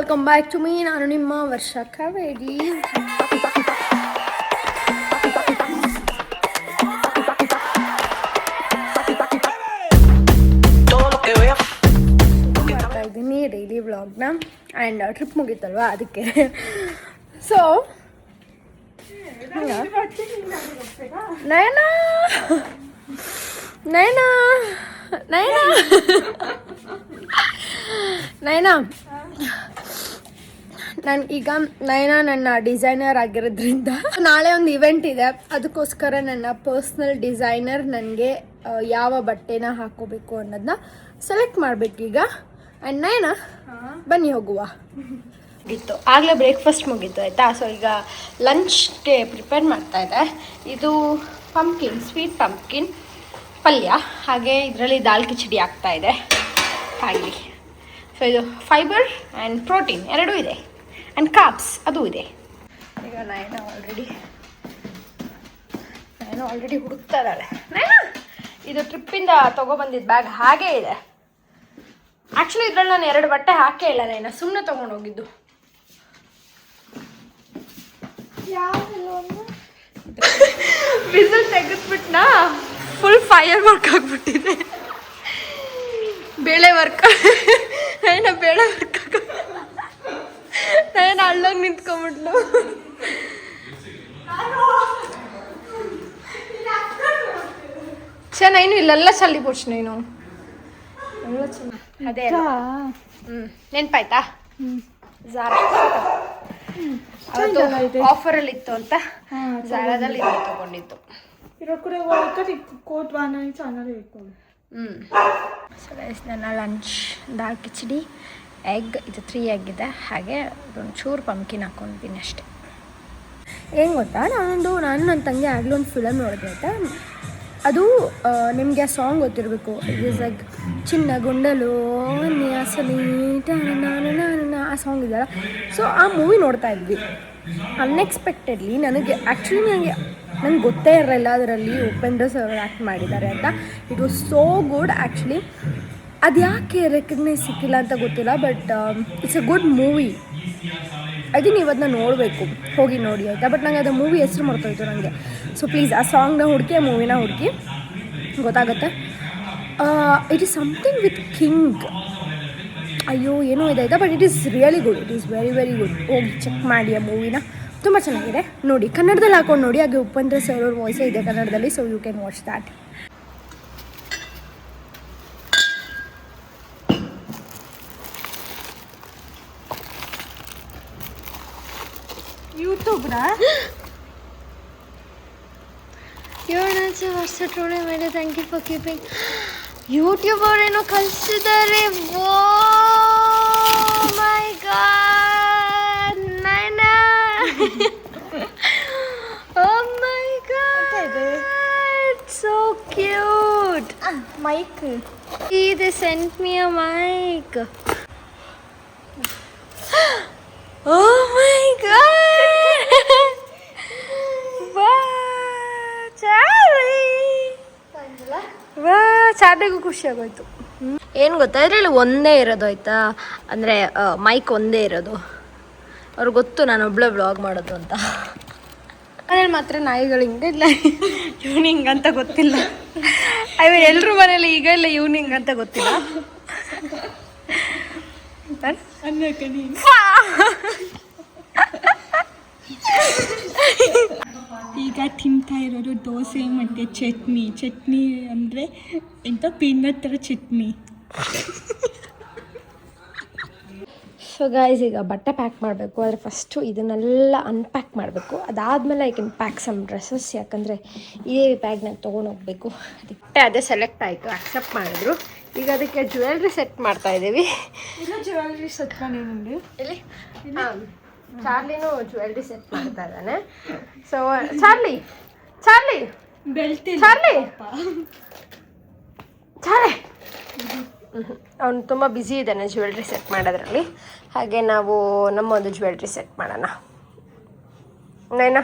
Welcome back to me. ನಾನು ನಿಮ್ಮ ವರ್ಷ ಕಾವೇರಿ. ಮಾಡ್ತಾ ಇದ್ದೀನಿ ಡೈಲಿ ವ್ಲಾಗ್ನ. ಆ್ಯಂಡ್ ಟ್ರಿಪ್ ಮುಗೀತಲ್ವಾ ಅದಕ್ಕೆ. ಸೊ ನಯನಾ ನಯನಾ ನಯನಾ ನಯನಾ ನಾನು ಈಗ ನಯನಾ ನನ್ನ ಡಿಸೈನರ್ ಆಗಿರೋದ್ರಿಂದ ನಾಳೆ ಒಂದು ಇವೆಂಟ್ ಇದೆ. ಅದಕ್ಕೋಸ್ಕರ ನನ್ನ ಪರ್ಸ್ನಲ್ ಡಿಸೈನರ್ ನನಗೆ ಯಾವ ಬಟ್ಟೆನ ಹಾಕೋಬೇಕು ಅನ್ನೋದನ್ನ ಸೆಲೆಕ್ಟ್ ಮಾಡಬೇಕೀಗ. ಆ್ಯಂಡ್ ನಯನಾ ಬನ್ನಿ ಹೋಗುವ. ಮುಗೀತು ಆಗಲೇ ಬ್ರೇಕ್ಫಾಸ್ಟ್ ಮುಗೀತು ಆಯಿತಾ. ಸೊ ಈಗ ಲಂಚ್ಗೆ ಪ್ರಿಪೇರ್ ಮಾಡ್ತಾಯಿದ್ದೆ. ಇದು ಪಂಪ್ಕಿನ್, ಸ್ವೀಟ್ ಪಂಪ್ಕಿನ್ ಪಲ್ಯ, ಹಾಗೆ ಇದರಲ್ಲಿ ದಾಲ್ ಕಿಚಡಿ ಆಗ್ತಾಯಿದೆ ಹಾಗೆ. ಸೊ ಇದು ಫೈಬರ್ ಆ್ಯಂಡ್ ಪ್ರೋಟೀನ್ ಎರಡೂ ಇದೆ, ಆ್ಯಂಡ್ ಕಾರ್ಬ್ಸ್ ಅದು ಇದೆ. ಈಗ ನಯನ ಆಲ್ರೆಡಿ ಹುಡುಕ್ತಾ ಇದ್ದಾಳೆ. ಇದು ಟ್ರಿಪ್ಪಿಂದ ತೊಗೊಬಂದಿದ್ದು ಬ್ಯಾಗ್ ಹಾಗೇ ಇದೆ. ಆ್ಯಕ್ಚುಲಿ ಇದ್ರಲ್ಲಿ ನಾನು 2 ಬಟ್ಟೆ ಹಾಕೇ ಇಲ್ಲ ನಯನ, ಸುಮ್ಮನೆ ತೊಗೊಂಡೋಗಿದ್ದು. ವಿಸಲ್ ತೆಗೆದ್ಬಿಟ್ನಾ, ಫುಲ್ ಫೈರ್ ವರ್ಕ್ ಆಗಿಬಿಟ್ಟಿದೆ. ಬೇಳೆ ವರ್ಕ್ ಬೇಳೆ ವರ್ಕ್ ನಾನು ಅಳ್ಳೋಗಿ ನಿಂತ್ಕೊಂಡ್ಬಿಟ್ಲು. ನೀನು ಇಲ್ಲೆಲ್ಲ ಚಲ್ಲಿ ಬಿಡ್ಸು ನೀನು ಎಲ್ಲ ಚೆನ್ನ. ಅದೇ ನೆನ್ಪಾಯ್ತಾ? ಝಾರಾ ಅವತ್ತು ಆಫರಲ್ಲಿ ಇತ್ತು ಅಂತ ಝಾರಾದಲ್ಲಿ ಇದು ತಗೊಂಡಿತ್ತು. ಸೊ ಗೈಸ್, ನನ್ನ ಲಂಚ್ ದಾಲ್ ಕಿಚಡಿ, ಎಗ್, ಇದು 3 ಎಗ್ ಇದೆ, ಹಾಗೆ ಒಂದು ಚೂರು ಪಂಪ್ಕಿನ್ ಹಾಕ್ಕೊಂಡಿದ್ದೀನಿ ಅಷ್ಟೇ. ಏನು ಗೊತ್ತಾ, ನಾನು ನನ್ನ ತಂಗಿ ಆಗಲೂ ಒಂದು ಫಿಲಮ್ ನೋಡಿದೆ ಆಯಿತಾ. ಅದು ನಿಮಗೆ ಆ ಸಾಂಗ್ ಗೊತ್ತಿರಬೇಕು. ಇಟ್ ಈಸ್ ಲೈಕ್ ಚಿನ್ನ ಗುಂಡಲು ನ್ಯಾಸಲಿ ಆ ಸಾಂಗ್ ಇದೆಯಲ್ಲ. ಸೊ ಆ ಮೂವಿ ನೋಡ್ತಾ ಇದ್ವಿ. ಅನ್ಎಕ್ಸ್ಪೆಕ್ಟೆಡ್ಲಿ ನನಗೆ ನಂಗೆ ಗೊತ್ತೇ ಇರಲಿಲ್ಲ ಅದರಲ್ಲಿ ಉಪೇಂದ್ರ ಸರ್ ಆ್ಯಕ್ಟ್ ಮಾಡಿದ್ದಾರೆ ಅಂತ. It was so good actually. ಅದು ಯಾಕೆ ರೆಕಗ್ನೈಸ್ ಸಿಕ್ಕಿಲ್ಲ ಅಂತ ಗೊತ್ತಿಲ್ಲ, but it's a good movie. I think ನೀವು ಅದನ್ನ ನೋಡಬೇಕು, ಹೋಗಿ ನೋಡಿ ಆಯಿತಾ. ಬಟ್ ನಂಗೆ ಅದು ಮೂವಿ ಹೆಸರು ಮರ್ತೋಯ್ತು ನನಗೆ. ಸೊ ಪ್ಲೀಸ್ ಆ ಸಾಂಗ್ನ ಹುಡುಕಿ, ಆ ಮೂವಿನ ಹುಡುಕಿ, ಗೊತ್ತಾಗುತ್ತೆ. It is something with king, ಅಯ್ಯೋ ಏನೋ ಇದೆ ಆಯಿತಾ. But it is really good, it is very very good. ಹೋಗಿ ಚೆಕ್ ಮಾಡಿ ಆ ಮೂವಿನ, ತುಂಬ ಚೆನ್ನಾಗಿದೆ ನೋಡಿ. ಕನ್ನಡದಲ್ಲಿ ಹಾಕೊಂಡು ನೋಡಿ, ಹಾಗೆ ಉಪೇಂದ್ರ ಸರ್ ಅವ್ರ ವಾಯ್ಸೇ ಇದೆ ಕನ್ನಡದಲ್ಲಿ. So you can watch that. ಯೂಟ್ಯೂಬ್ರಾ 7 ವರ್ಷ ಟ್ರೋಣೆ ಮಾಡಿ thank you for keeping. YouTube ಅವರೇನೋ ಕಲಿಸಿದ್ದಾರೆ. Oh my God Naina, oh my God so cute. Mic, they sent me a mic. Oh my god! ಚಾರ್ಲಿಗೂ ಖುಷಿ ಆಗೋಯ್ತು. ಏನು ಗೊತ್ತಾ, ಇದರಲ್ಲಿ ಒಂದೇ ಇರೋದು ಆಯಿತಾ, ಅಂದರೆ ಮೈಕ್ ಒಂದೇ ಇರೋದು. ಅವ್ರಿಗೆ ಗೊತ್ತು ನಾನು ಒಬ್ಬಳೇ ವ್ಲಾಗ್ ಮಾಡೋದು ಅಂತ. ಮನೇಲಿ ಮಾತ್ರ ನಾಯಿಗಳು ಹಿಂಗೆ ಇಲ್ಲ, ಈವ್ನಿಂಗ್ ಅಂತ ಗೊತ್ತಿಲ್ಲ. ಎಲ್ಲರೂ ಮನೇಲಿ ಈಗ ಇಲ್ಲ ಈವ್ನಿಂಗ್ ಅಂತ ಗೊತ್ತಿಲ್ಲ. ಈಗ ತಿಂತಾ ಇರೋದು ದೋಸೆ ಮತ್ತು ಚಟ್ನಿ ಅಂದರೆ ಎಂಥ ಪೀನಟ್ ಥರ ಚಟ್ನಿ. ಸೊ ಗೈಸ್, ಈಗ ಬಟ್ಟೆ ಪ್ಯಾಕ್ ಮಾಡಬೇಕು. ಆದರೆ ಫಸ್ಟು ಇದನ್ನೆಲ್ಲ ಅನ್ಪ್ಯಾಕ್ ಮಾಡಬೇಕು. ಅದಾದಮೇಲೆ I can pack some dresses, ಯಾಕಂದರೆ ಇದೇ ಬ್ಯಾಗ್ ನಾನು ತೊಗೊಂಡೋಗ್ಬೇಕು. ಅದಕ್ಕೆ ಅದೇ ಸೆಲೆಕ್ಟ್ ಆಯಿತು, ಆಕ್ಸೆಪ್ಟ್ ಮಾಡಿದ್ರು. ಈಗ ಅದಕ್ಕೆ ಜ್ಯುವೆಲ್ರಿ ಸೆಟ್ ಮಾಡ್ತಾ ಇದ್ದೀವಿ. ಇಲ್ಲ ಜ್ಯುವೆಲ್ರಿ ಸೆಟ್ ಮಾಡಿ ಇಲ್ಲಿ ಚಾರ್ಲಿನೂ ಜ್ಯುವೆಲ್ರಿ ಸೆಟ್ ಮಾಡ್ತಾ ಇದ್ದಾನೆ. ಸೊ ಚಾರ್ಲಿ ಬೆಲ್ಟ್ ಚಾರ್ಲಿ ಅವನು ತುಂಬ ಬ್ಯುಸಿ ಇದ್ದಾನೆ ಜ್ಯುವೆಲ್ರಿ ಸೆಟ್ ಮಾಡೋದ್ರಲ್ಲಿ. ಹಾಗೆ ನಾವು ನಮ್ಮ ಒಂದು ಜ್ಯುವೆಲ್ರಿ ಸೆಟ್ ಮಾಡೋಣ. ನೈನಾ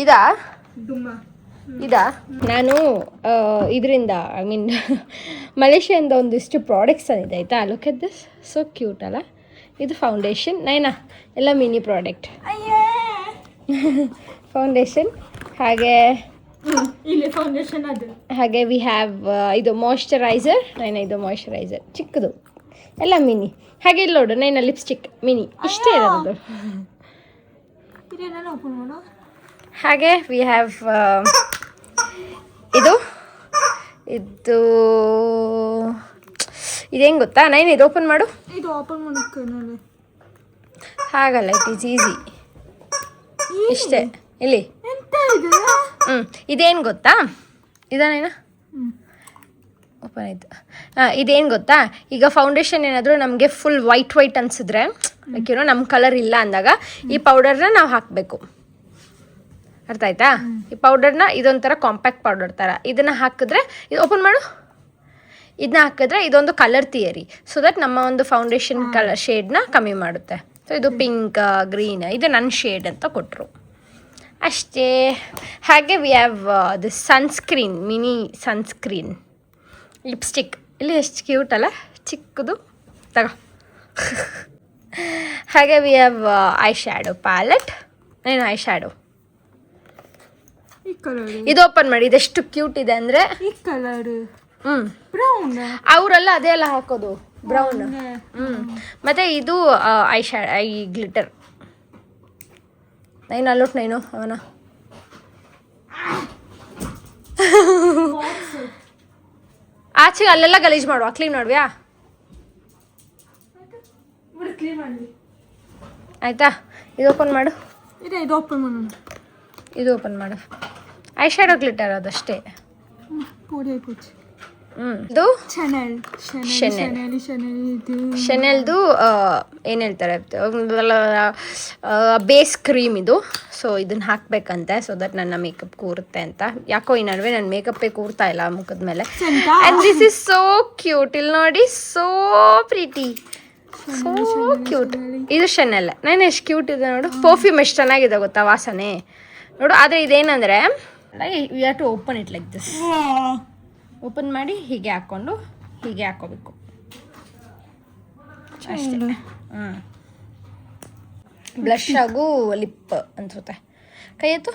ಇದಾ ನಾನು ಇದರಿಂದ ಮಲೇಷ್ಯಾದಿಂದ ಒಂದಿಷ್ಟು ಪ್ರಾಡಕ್ಟ್ಸ್ ತಂದಿದ್ದೆ ಆಯಿತಾ. Look at this, so cute ಅಲ್ಲ. ಇದು ಫೌಂಡೇಶನ್ ನೈನಾ ಎಲ್ಲ ಮಿನಿ ಪ್ರಾಡಕ್ಟ್ ಅಯ್ಯೇ ಫೌಂಡೇಶನ್ ಹಾಗೆ ಇಲ್ಲಿ ಫೌಂಡೇಶನ್ ಅದು ಹಾಗೆ ವಿ ಹ್ಯಾವ್ ಇದು ಮಾಯ್ಶ್ಚರೈಸರ್ ನೈನಾ ಇದು ಮಾಯ್ಶ್ಚರೈಸರ್ ಚಿಕ್ಕದು ಎಲ್ಲ ಮಿನಿ ಹಾಗೆ ಇಲ್ಲಿ ನೋಡು ನೈನಾ ಲಿಪ್ಸ್ಟಿಕ್ ಮಿನಿ ಇಷ್ಟೇ ಇರೋದು ಇದೇನ ಓಪನ್ ಮಾಡು ಹಾಗೆ ವಿ ಹ್ಯಾವ್ ಇದು ಇದೇನು ಗೊತ್ತಾ ನೈನ್ ಇದು ಓಪನ್ ಮಾಡು ಇದು ಓಪನ್ ಮಾಡೋಕ್ಕೆ ನೋಡಿ ಹಾಗಲ್ಲ ಇಟ್ ಈಸ್ ಈಸಿ ಇಷ್ಟೇ ಇಲ್ಲಿ ಎಂತ ಇದು ಇದೇನು ಗೊತ್ತಾ ಇದೇನೇನ ಓಪನ್ ಆಯಿತು ಇದೇನು ಗೊತ್ತಾ ಈಗ ಫೌಂಡೇಶನ್ ಏನಾದರೂ ನಮಗೆ ಫುಲ್ ವೈಟ್ ಅನಿಸಿದ್ರೆ ಲೈಕ್ ಏನೋ ನಮ್ಮ ಕಲರ್ ಇಲ್ಲ ಅಂದಾಗ ಈ ಪೌಡರ್ನ ನಾವು ಹಾಕಬೇಕು ಅರ್ಥ ಆಯ್ತಾ ಈ ಪೌಡರ್ನ ಇದೊಂಥರ ಕಾಂಪ್ಯಾಕ್ಟ್ ಪೌಡರ್ ಥರ ಇದನ್ನು ಹಾಕಿದ್ರೆ ಇದು ಓಪನ್ ಮಾಡು ಇದನ್ನ ಹಾಕಿದ್ರೆ ಇದೊಂದು ಕಲರ್ ಥಿಯರಿ ಸೊ ದಟ್ ನಮ್ಮ ಒಂದು ಫೌಂಡೇಶನ್ ಕಲರ್ ಶೇಡ್ನ ಕಮ್ಮಿ ಮಾಡುತ್ತೆ ಸೊ ಇದು ಪಿಂಕ್ ಗ್ರೀನ್ ಇದು ನನ್ನ ಶೇಡ್ ಅಂತ ಕೊಟ್ಟರು ಅಷ್ಟೇ ಹಾಗೆ we have the sunscreen mini sunscreen lipstick ಇಲ್ಲಿ ಎಷ್ಟು ಕ್ಯೂಟ್ ಅಲ್ಲ ಚಿಕ್ಕದು ತಗೋ ಹಾಗೆ we have I shadow palette ಏನು ಐ ಶ್ಯಾಡೋ ಈ ಕಲರ್ ಇದು ಓಪನ್ ಮಾಡಿ ಇದೆಷ್ಟು ಕ್ಯೂಟ್ ಇದೆ ಅಂದರೆ ಈ ಕಲರ್ ಬ್ರೌನ್ ಅವರೆಲ್ಲ ಅದೇ ಎಲ್ಲ ಹಾಕೋದು ಬ್ರೌನ್ ಮತ್ತು ಇದು ಐ ಗ್ಲಿಟರ್ ನೈನು ಅಲ್ಲೋಟ್ ನೈನು ಅವನ ಆಚೆಗೆ ಅಲ್ಲೆಲ್ಲ ಗಲೀಜು ಮಾಡುವ ಕ್ಲೀನ್ ಮಾಡುವ್ಯಾ ಕ್ಲೀನ್ ಮಾಡಿ ಆಯಿತಾ ಇದು ಓಪನ್ ಮಾಡು ಇದು ಓಪನ್ ಮಾಡೋಣ ಇದು ಓಪನ್ ಮಾಡು ಐ ಶ್ಯಾಡೋ ಗ್ಲಿಟರ್ ಅದಷ್ಟೇ ಪೂಡಿ ಆಯ್ತು ಇದು ಚಾನೆಲ್ ಇದು ಶೆನೆಲ್ದು ಏನು ಹೇಳ್ತಾರೆ ಬೇಸ್ ಕ್ರೀಮ್ ಇದು ಸೊ ಇದನ್ನು ಹಾಕಬೇಕಂತೆ ಸೊ ದಟ್ ನನ್ನ ಮೇಕಪ್ ಕೂರುತ್ತೆ ಅಂತ ಯಾಕೋ ಈ ನಡುವೆ ನನ್ನ ಮೇಕಪ್ಪೇ ಕೂರ್ತಾ ಇಲ್ಲ ಮುಖದ ಮೇಲೆ and this is so cute ಇಲ್ಲಿ ನೋಡಿ ಸೋ ಪ್ರೀಟಿ ಸೋ ಕ್ಯೂಟ್ ಇದು ಶೆನೆಲ್ ನಾನು ಎಷ್ಟು ಕ್ಯೂಟ್ ಇದೆ ನೋಡು ಪರ್ಫ್ಯೂಮ್ ಎಷ್ಟು ಚೆನ್ನಾಗಿದೆ ಗೊತ್ತಾ ವಾಸನೆ ನೋಡು ಆದರೆ ಇದೇನಂದರೆ you have to open it like this open ಮಾಡಿ ಹೀಗೆ ಹಾಕ್ಕೊಂಡು ಹೀಗೆ ಹಾಕೋಬೇಕು ಅಷ್ಟೇ ಬ್ಲಷ್ ಹಾಗೂ ಲಿಪ್ ಅನ್ಸುತ್ತೆ ಕೈ ಎತ್ತು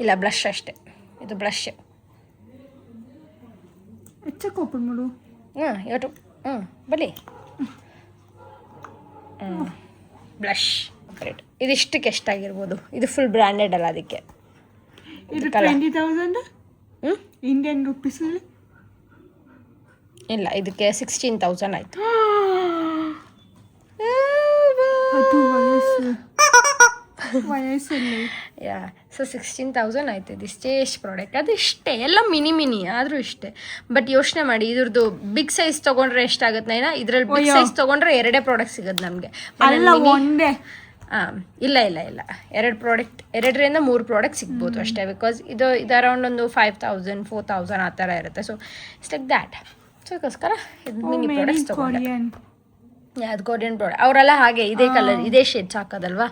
ಇಲ್ಲ ಬ್ಲಷ್ ಅಷ್ಟೇ ಇದು ಬ್ಲಷ್ ಹೆಚ್ಚಕ್ಕೆ ಓಪನ್ ಮಾಡು ಇವತ್ತು ಬಲಿ ಬ್ಲಷ್ ಕರೆಕ್ಟ್ ಇದಿಷ್ಟಕ್ಕೆ ಎಷ್ಟಾಗಿರ್ಬೋದು ಇದು ಫುಲ್ ಬ್ರ್ಯಾಂಡೆಡ್ ಅಲ್ಲ ಅದಕ್ಕೆ ಇದು 20,000 ಇಂಡಿಯನ್ ರುಪೀಸ್ ಇಲ್ಲ ಇದಕ್ಕೆ 16,000 ಆಯಿತು ಅದು ವಯಸ್ಸಲ್ಲಿ ಯಾ ಸೊ 16,000 ಆಯ್ತು ಇದಿಷ್ಟೇ ಎಷ್ಟು ಪ್ರಾಡಕ್ಟ್ ಅದು ಇಷ್ಟೇ ಎಲ್ಲ ಮಿನಿ ಆದರೂ ಇಷ್ಟೇ ಬಟ್ ಯೋಚನೆ ಮಾಡಿ ಇದ್ರದ್ದು ಬಿಗ್ ಸೈಜ್ ತೊಗೊಂಡ್ರೆ ಎಷ್ಟಾಗುತ್ತೆ ನೈನಾ ಇದರಲ್ಲಿ ಬಿಗ್ ಸೈಜ್ ತೊಗೊಂಡ್ರೆ ಎರಡೇ ಪ್ರಾಡಕ್ಟ್ ಸಿಗೋದು ನಮಗೆ ಒಂದೇ ಇಲ್ಲ ಎರಡು ಪ್ರಾಡಕ್ಟ್ 2ರಿಂದ 3 ಪ್ರಾಡಕ್ಟ್ ಸಿಗ್ಬೋದು ಅಷ್ಟೇ ಬಿಕಾಸ್ ಇದು ಅರೌಂಡ್ ಒಂದು 5,000 4,000 ಆ ಥರ ಇರುತ್ತೆ so it's like that so ಅದಕ್ಕೋಸ್ಕರ ಇದು ಮಿನಿ ಪ್ರಾಡಕ್ಟ್ಸ್ ತೊಗೊಂಡೆ ಅದು ಕೊರಿಯನ್ ಪ್ರಾಡಕ್ಟ್ ಅವರೆಲ್ಲ ಹಾಗೆ ಇದೇ ಕಲರ್ ಇದೇ ಶೇಡ್ಸ್ ಹಾಕೋದಲ್ವಾ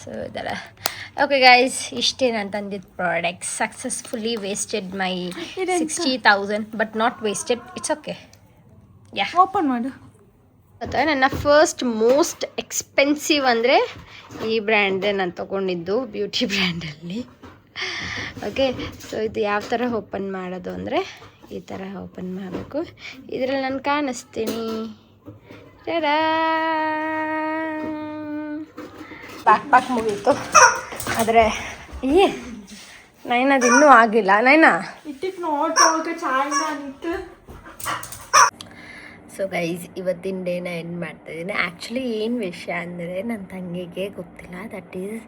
ಸೊ ಇದೆಲ್ಲ ಓಕೆ ಗೈಸ್ ಇಷ್ಟೇ ನಾನು ತಂದಿದ್ದು product successfully wasted my 60,000 but not wasted it's okay yeah open ಮಾಡು ನನ್ನ ಫಸ್ಟ್ ಮೋಸ್ಟ್ ಎಕ್ಸ್ಪೆನ್ಸಿವ್ ಅಂದರೆ ಈ ಬ್ರ್ಯಾಂಡ್ ನಾನು ತೊಗೊಂಡಿದ್ದು ಬ್ಯೂಟಿ ಬ್ರ್ಯಾಂಡಲ್ಲಿ ಓಕೆ ಸೊ ಇದು ಯಾವ ಥರ ಓಪನ್ ಮಾಡೋದು ಅಂದರೆ ಈ ಥರ ಓಪನ್ ಮಾಡಬೇಕು ಇದರಲ್ಲಿ ನಾನು ಕಾಣಿಸ್ತೀನಿ ಪ್ಯಾಕ್ ಮುಗೀತು ಆದರೆ ನೈನದು ಇನ್ನೂ ಆಗಿಲ್ಲ ನೈನಾ ಇಟ್ಟಿಗೆ ನೋಡ್ತಾ ಚಾಯ್ನ ನಿಂತು ಸೊ ಗೈಸ್ ಇವತ್ತಿನ ಡೇನ ಎಂಡ್ ಮಾಡ್ತಾಯಿದ್ದೀನಿ ಆ್ಯಕ್ಚುಲಿ ಏನು ವಿಷಯ ಅಂದರೆ ನನ್ನ ತಂಗಿಗೆ ಗೊತ್ತಿಲ್ಲ ದಟ್ ಈಸ್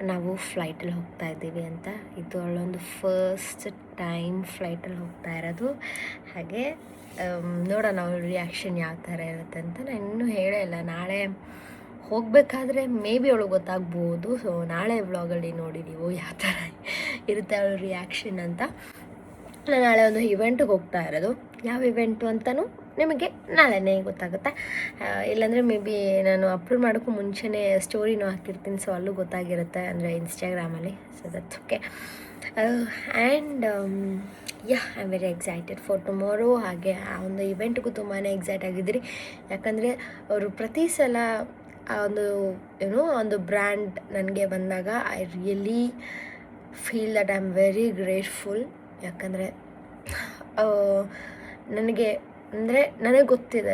ನಾವು ಫ್ಲೈಟಲ್ಲಿ ಹೋಗ್ತಾ ಇದ್ದೀವಿ ಅಂತ ಇದು ಅವಳೊಂದು ಫಸ್ಟ್ ಟೈಮ್ ಫ್ಲೈಟಲ್ಲಿ ಹೋಗ್ತಾ ಇರೋದು ಹಾಗೆ ನೋಡೋಣ ಅವಳ ರಿಯಾಕ್ಷನ್ ಯಾವ ಥರ ಇರುತ್ತೆ ಅಂತ ನಾನು ಇನ್ನೂ ಹೇಳೇ ಇಲ್ಲ ನಾಳೆ ಹೋಗಬೇಕಾದ್ರೆ ಮೇ ಬಿ ಅವಳಿಗೆ ಗೊತ್ತಾಗ್ಬೋದು ಸೊ ನಾಳೆ ವ್ಲಾಗಲ್ಲಿ ನೋಡಿ ನೀವು ಯಾವ ಥರ ಇರುತ್ತೆ ಅವಳ ರಿಯಾಕ್ಷನ್ ಅಂತ ನಾನು ನಾಳೆ ಒಂದು ಇವೆಂಟಿಗೆ ಹೋಗ್ತಾ ಇರೋದು ಯಾವ ಇವೆಂಟು ಅಂತಲೂ ನಿಮಗೆ ನಾಳೆನೇ ಗೊತ್ತಾಗುತ್ತೆ ಇಲ್ಲಾಂದರೆ ಮೇ ಬಿ ನಾನು ಅಪ್ಲೋಡ್ ಮಾಡೋಕ್ಕೂ ಮುಂಚೆನೇ ಸ್ಟೋರಿನೂ ಹಾಕಿರ್ತೀನಿ ಸೊ ಅಲ್ಲೂ ಗೊತ್ತಾಗಿರುತ್ತೆ ಅಂದರೆ ಇನ್ಸ್ಟಾಗ್ರಾಮಲ್ಲಿ so that's okay and I am very excited for tomorrow. ಹಾಗೆ ಆ ಒಂದು ಇವೆಂಟ್ಗೂ ತುಂಬಾ ಎಕ್ಸೈಟ್ ಆಗಿದ್ದೀರಿ. ಯಾಕಂದರೆ ಅವರು ಪ್ರತಿ ಸಲ ಆ ಒಂದು ಬ್ರ್ಯಾಂಡ್ ನನಗೆ ಬಂದಾಗ I really feel that I am very grateful. ಯಾಕಂದರೆ ನನಗೆ ಗೊತ್ತಿದೆ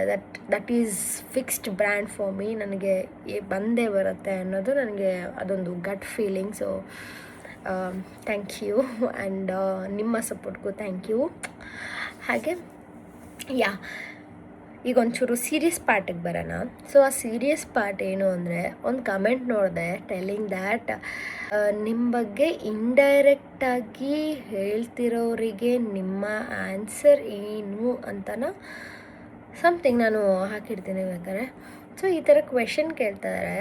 that is fixed brand for me. ನನಗೆ ಬಂದೇ ಬರುತ್ತೆ ಅನ್ನೋದು ನನಗೆ ಅದೊಂದು gut feeling. So thank you and ನಿಮ್ಮ ಸಪೋರ್ಟ್ಗೂ ಥ್ಯಾಂಕ್ ಯು. ಹಾಗೆ ಈಗ ಒಂಚೂರು ಸೀರಿಯಸ್ ಪಾರ್ಟಿಗೆ ಬರೋಣ. ಸೊ ಆ ಸೀರಿಯಸ್ ಪಾರ್ಟ್ ಏನು ಅಂದರೆ, ಒಂದು ಕಮೆಂಟ್ ನೋಡಿದೆ ಟೆಲ್ಲಿಂಗ್ ದ್ಯಾಟ್ ನಿಮ್ಮ ಬಗ್ಗೆ ಇಂಡೈರೆಕ್ಟಾಗಿ ಹೇಳ್ತಿರೋರಿಗೆ ನಿಮ್ಮ ಆನ್ಸರ್ ಏನು ಅಂತನ ಸಮಥಿಂಗ್ ನಾನು ಹಾಕಿರ್ತೀನಿ ಬೇಕಾದ್ರೆ. ಸೊ ಈ ಥರ ಕ್ವೆಶನ್ ಕೇಳ್ತಾರೆ.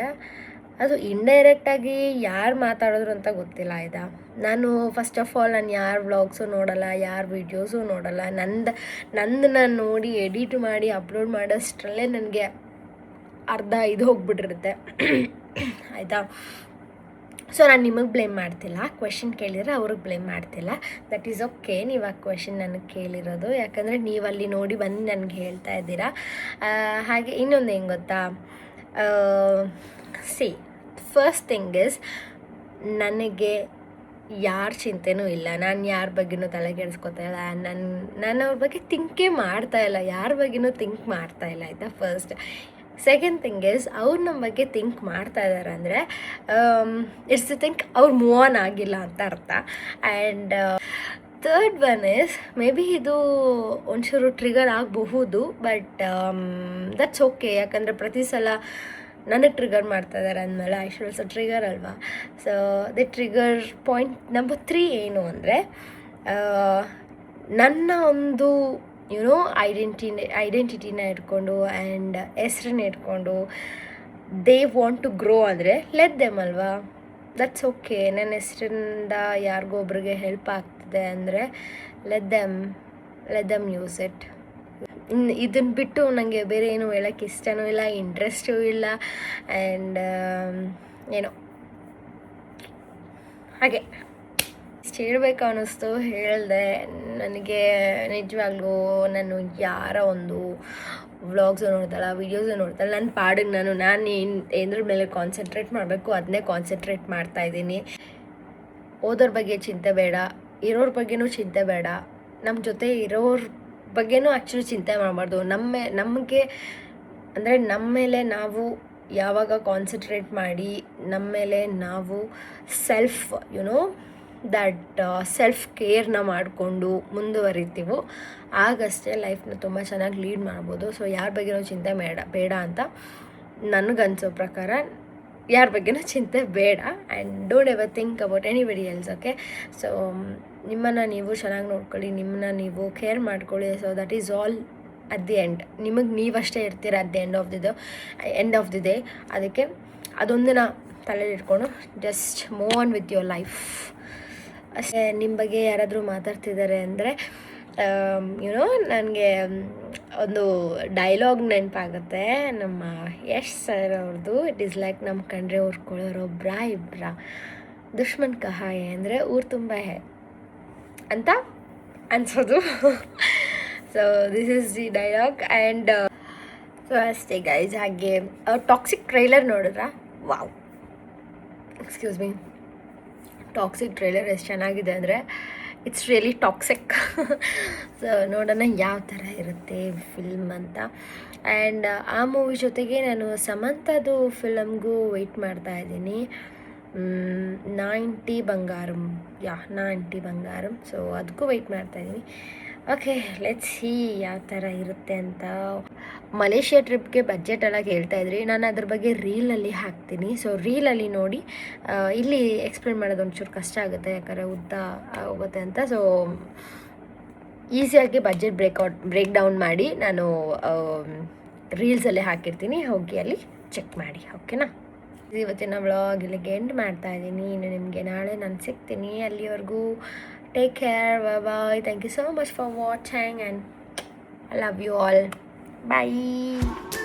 ಅದು ಇಂಡೈರೆಕ್ಟಾಗಿ ಯಾರು ಮಾತಾಡಿದ್ರು ಅಂತ ಗೊತ್ತಿಲ್ಲ. ಆಯಿತಾ, ನಾನು ಫಸ್ಟ್ ಆಫ್ ಆಲ್ ನಾನು ಯಾರ ವ್ಲಾಗ್ಸು ನೋಡಲ್ಲ, ಯಾರ ವೀಡಿಯೋಸು ನೋಡಲ್ಲ. ನಂದು ನಾನು ನೋಡಿ ಎಡಿಟ್ ಮಾಡಿ ಅಪ್ಲೋಡ್ ಮಾಡೋಷ್ಟರಲ್ಲೇ ನನಗೆ ಅರ್ಧ ಇದು ಹೋಗ್ಬಿಟ್ಟಿರುತ್ತೆ. ಆಯಿತಾ, ಸೊ ನಾನು ನಿಮಗೆ ಬ್ಲೇಮ್ ಮಾಡ್ತಿಲ್ಲ. ಕ್ವೆಶನ್ ಕೇಳಿದರೆ ಅವ್ರಿಗೆ ಬ್ಲೇಮ್ ಮಾಡ್ತಿಲ್ಲ. That is okay. ನೀವು ಆ ಕ್ವೆಶನ್ ನನಗೆ ಕೇಳಿರೋದು ಯಾಕಂದರೆ ನೀವು ಅಲ್ಲಿ ನೋಡಿ ಬಂದು ನನಗೆ ಹೇಳ್ತಾ ಇದ್ದೀರಾ. ಹಾಗೆ ಇನ್ನೊಂದು ಹೆಂಗೆ ಗೊತ್ತಾ, ಫಸ್ಟ್ ಥಿಂಗ್ ಇಸ್, ನನಗೆ ಯಾರ ಚಿಂತೆನೂ ಇಲ್ಲ. ನಾನು ಯಾರ ಬಗ್ಗೆನೂ ತಲೆ ಕೆಡಿಸ್ಕೊತಾ ಇಲ್ಲ. ನಾನು ಅವ್ರ ಬಗ್ಗೆ ಥಿಂಕೇ ಮಾಡ್ತಾಯಿಲ್ಲ, ಯಾರ ಬಗ್ಗೆನೂ ಥಿಂಕ್ ಮಾಡ್ತಾಯಿಲ್ಲ. ಆಯಿತಾ, ಫಸ್ಟ್. ಸೆಕೆಂಡ್ ಥಿಂಗ್ ಇಸ್, ಅವ್ರು ನಮ್ಮ ಬಗ್ಗೆ ಥಿಂಕ್ ಮಾಡ್ತಾ ಇದ್ದಾರೆ ಅಂದರೆ ಇಟ್ಸ್ ಟು ಥಿಂಕ್ ಅವ್ರು ಮೂವ್ ಆನ್ ಆಗಿಲ್ಲ ಅಂತ ಅರ್ಥ. And third one is, may be ಇದು ಒಂಚೂರು ಟ್ರಿಗರ್ ಆಗಬಹುದು, ಬಟ್ ದಟ್ಸ್ ಓಕೆ. ಯಾಕಂದರೆ ಪ್ರತಿ ಸಲ ನನಗೆ ಟ್ರಿಗರ್ ಮಾಡ್ತಾ ಇದ್ದಾರೆ ಅಂದಮೇಲೆ ಐ ಶುಡ್ ಆಲ್ಸೋ ಟ್ರಿಗರ್ ಅಲ್ವಾ. So the trigger point number 3 ಏನು ಅಂದರೆ, ನನ್ನ ಒಂದು ಐಡೆಂಟಿಟಿನ ಇಟ್ಕೊಂಡು ಆ್ಯಂಡ್ ಹೆಸ್ರನ್ನ ಇಟ್ಕೊಂಡು ದೇ ವಾಂಟ್ ಟು ಗ್ರೋ ಅಂದರೆ ಲೆಟ್ ದೆಮ್ ಅಲ್ವಾ. That's okay. ನನ್ನ ಹೆಸರಿಂದ ಯಾರಿಗೋ ಒಬ್ರಿಗೆ ಹೆಲ್ಪ್ ಆಗ್ತಿದೆ ಅಂದರೆ ಲೆಟ್ ದೆಮ್ ಯೂಸ್ ಇಟ್. ಇದನ್ನು ಬಿಟ್ಟು ನನಗೆ ಬೇರೆ ಏನು ಹೇಳೋಕ್ಕೆ ಇಷ್ಟನೂ ಇಲ್ಲ, ಇಂಟ್ರೆಸ್ಟೂ ಇಲ್ಲ. ಆ್ಯಂಡ್ ಏನೋ ಹಾಗೆ ಇಷ್ಟು ಹೇಳಬೇಕು ಅನ್ನಿಸ್ತು, ಹೇಳಿದೆ. ನನಗೆ ನಿಜವಾಗ್ಲೂ ನಾನು ಯಾರ ಒಂದು ವ್ಲಾಗ್ಸು ನೋಡ್ತಾಳ, ವೀಡಿಯೋಸು ನೋಡ್ತಾಳೆ, ನನ್ನ ಪಾಡಿಗೆ ನಾನು ಏನ್ರ ಮೇಲೆ ಕಾನ್ಸಂಟ್ರೇಟ್ ಮಾಡಬೇಕು ಅದನ್ನೇ ಕಾನ್ಸಂಟ್ರೇಟ್ ಮಾಡ್ತಾಯಿದ್ದೀನಿ. ಓದೋರ ಬಗ್ಗೆ ಚಿಂತೆ ಬೇಡ, ಇರೋರ ಬಗ್ಗೆನೂ ಚಿಂತೆ ಬೇಡ, ನಮ್ಮ ಜೊತೆ ಇರೋರ ಬಗ್ಗೆನೂ ಆ್ಯಕ್ಚುಲಿ ಚಿಂತೆ ಮಾಡಬಾರ್ದು. ನಮಗೆ ಅಂದರೆ ನಮ್ಮ ಮೇಲೆ ನಾವು ಯಾವಾಗ ಕಾನ್ಸಂಟ್ರೇಟ್ ಮಾಡಿ ನಮ್ಮ ಮೇಲೆ ನಾವು ಸೆಲ್ಫ್ ಕೇರ್ನ ಮಾಡಿಕೊಂಡು ಮುಂದುವರಿತೀವೋ ಆಗಷ್ಟೇ ಲೈಫ್ನ ತುಂಬ ಚೆನ್ನಾಗಿ ಲೀಡ್ ಮಾಡ್ಬೋದು. ಸೊ ಯಾರ ಬಗ್ಗೆನೂ ಚಿಂತೆ ಬೇಡ ಅಂತ ನನಗನ್ಸೋ ಪ್ರಕಾರ ಯಾರ ಬಗ್ಗೆನೂ ಚಿಂತೆ ಬೇಡ. And don't ever think about anybody else. Okay, so ನಿಮ್ಮನ್ನು ನೀವು ಚೆನ್ನಾಗಿ ನೋಡ್ಕೊಳ್ಳಿ, ನಿಮ್ಮನ್ನ ನೀವು ಕೇರ್ ಮಾಡ್ಕೊಳ್ಳಿ. So that is all at the end. ನಿಮಗೆ ನೀವಷ್ಟೇ ಇರ್ತೀರ at the end of the day. ಅದಕ್ಕೆ ಅದೊಂದನ್ನ ತಲೆಯಲ್ಲಿ ಇಟ್ಕೊಂಡು just move on with your life ಅಷ್ಟೇ. ನಿಮ್ಮ ಬಗ್ಗೆ ಯಾರಾದರೂ ಮಾತಾಡ್ತಿದ್ದಾರೆ ಅಂದರೆ ನನಗೆ ಒಂದು ಡೈಲಾಗ್ ನೆನಪಾಗುತ್ತೆ ನಮ್ಮ ಯಶ್ ಸರ್ ಅವ್ರದ್ದು. ಇಟ್ ಈಸ್ ಲೈಕ್ ನಮ್ಮ ಕಂಡ್ರೆ ಉರ್ಕೊಳ್ಳೋರು ಇಬ್ಬರ ದುಶ್ಮನ್ ಕಹಾಯ ಅಂದರೆ ಊರು ತುಂಬ ಅಂತ ಅನ್ಸೋದು. So this is the dialogue. And so ಅಷ್ಟೇ ಗೈಸ್. ಹಾಗೆ ಟಾಕ್ಸಿಕ್ ಟ್ರೈಲರ್ ನೋಡಿದ್ರಾ? Wow, excuse me, toxic trailer ಎಷ್ಟು ಚೆನ್ನಾಗಿದೆ ಅಂದರೆ ಇಟ್ಸ್ ರಿಯಲಿ ಟಾಕ್ಸಿಕ್. ಸೊ ನೋಡೋಣ ಯಾವ ಥರ ಇರುತ್ತೆ ಫಿಲ್ಮ್ ಅಂತ. ಆ್ಯಂಡ್ ಆ ಮೂವಿ ಜೊತೆಗೆ ನಾನು ಸಮಂತದು ಫಿಲಮ್ಗೂ ವೆಯ್ಟ್ ಮಾಡ್ತಾಯಿದ್ದೀನಿ. 90 ಬಂಗಾರಂ. ಸೊ ಅದಕ್ಕೂ ವೆಯ್ಟ್ ಮಾಡ್ತಾಯಿದ್ದೀನಿ. ಓಕೆ, ಲೆಟ್ಸ್ ಸಿ ಯಾವ ಥರ ಇರುತ್ತೆ ಅಂತ. ಮಲೇಷ್ಯಾ ಟ್ರಿಪ್ಗೆ ಬಜೆಟ್ ಎಲ್ಲ ಹೇಳ್ತಾಯಿದ್ರಿ, ನಾನು ಅದ್ರ ಬಗ್ಗೆ ರೀಲಲ್ಲಿ ಹಾಕ್ತೀನಿ. ಸೊ ರೀಲಲ್ಲಿ ನೋಡಿ. ಇಲ್ಲಿ ಎಕ್ಸ್ಪ್ಲೇನ್ ಮಾಡೋದು ಒಂಚೂರು ಕಷ್ಟ ಆಗುತ್ತೆ, ಯಾಕಂದರೆ ಉದ್ದ ಹೋಗುತ್ತೆ ಅಂತ. ಸೊ ಈಸಿಯಾಗಿ ಬಜೆಟ್ ಬ್ರೇಕ್ ಡೌನ್ ಮಾಡಿ ನಾನು ರೀಲ್ಸಲ್ಲೇ ಹಾಕಿರ್ತೀನಿ, ಹೋಗಿ ಅಲ್ಲಿ ಚೆಕ್ ಮಾಡಿ. ಓಕೆನಾ? ಇವತ್ತಿನ ವ್ಲಾಗ್ ಇಲ್ಲಿಗೆ ಎಂಡ್ ಮಾಡ್ತಾಯಿದ್ದೀನಿ. ಇನ್ನು ನಿಮಗೆ ನಾಳೆ ನಾನು ಸಿಗ್ತೀನಿ. ಅಲ್ಲಿವರೆಗೂ take care, bye bye. Thank you so much for watching and I love you all. Bye.